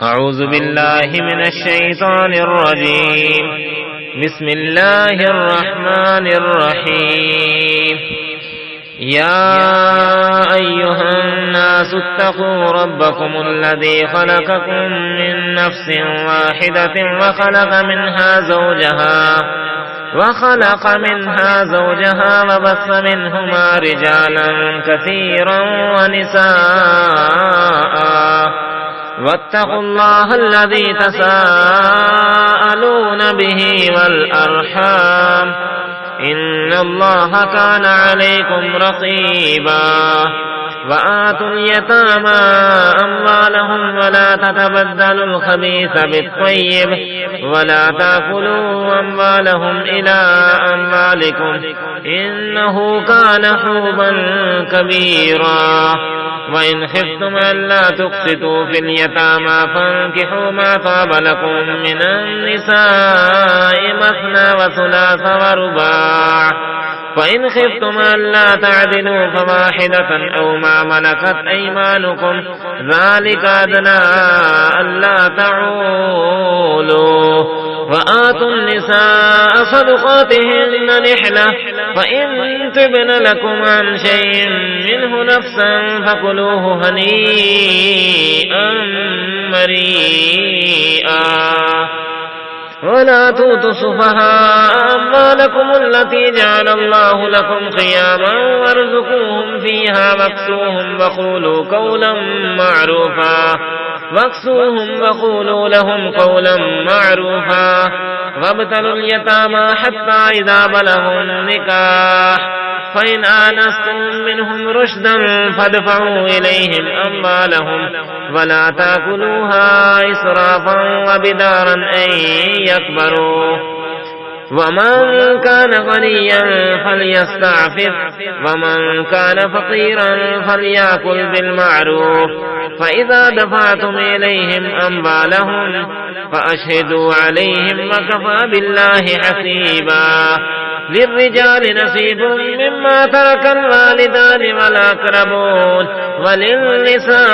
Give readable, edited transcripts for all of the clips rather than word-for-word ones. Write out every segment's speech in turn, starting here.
أعوذ بالله من الشيطان الرجيم بسم الله الرحمن الرحيم يا أيها الناس اتقوا ربكم الذي خلقكم من نفس واحدة وخلق منها زوجها وبث منهما رجالا كثيرا ونساء واتقوا الله الذي تساءلون به والأرحام إن الله كان عليكم رقيبا وآتوا اليتامى أموالهم ولا تتبدلوا الخبيث بالطيب ولا تأكلوا أموالهم إلى أموالكم إنه كان حوبا كبيرا وإن خفتم ألا تقسطوا في اليتامى فانكحوا ما طاب لكم من النساء مثنى وثلاث ورباع فإن خفتم ألا تعدلوا فواحدة أو ما ملكت أيمانكم ذلك أدنى ألا تعولوا وآتوا النساء صدقاتهن نحلة فإن تبن لكم عن شيء منه نفسا فكلوه هنيئا مريئا ولا تؤتوا السفهاء أموالكم التي جعل الله لكم قياما وارزقوهم فيها وقولوا لهم قولا معروفا وابتلوا اليتامى حتى إذا بلغوا النكاح فإن آنستم منهم رشدا فادفعوا إليهم أموالهم ولا تأكلوها إسرافا وبدارا أن يكبروا ومن كان غنيا فليستعفف ومن كان فقيرا فليأكل بالمعروف فإذا دفعتم إليهم أموالهم فأشهدوا عليهم وكفى بالله حسيبا للرجال نصيب مما ترك الوالدان والأقربون وللنساء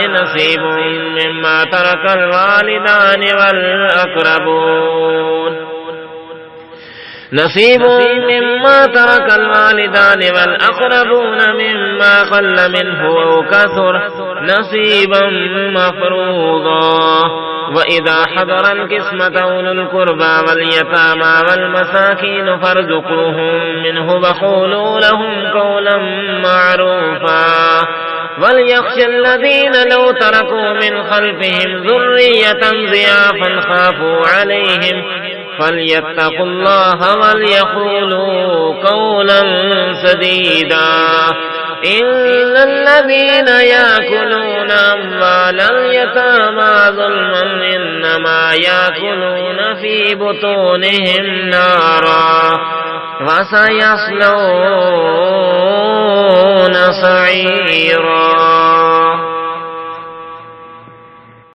نصيب مما ترك الوالدان والأقربون مما قل منه أو كثر نصيبا مفروضا وإذا حضر القسمة أولو القربى واليتامى والمساكين فارزقوهم منه وقولوا لهم قولا معروفا وليخشى الذين لو تركوا من خلفهم ذرية ضعافا خافوا عليهم فليتقوا الله وليقولوا قولا سديدا إن الذين يأكلون أموال اليتامى ظلما إنما يأكلون في بطونهم نارا وسيصلون سعيرا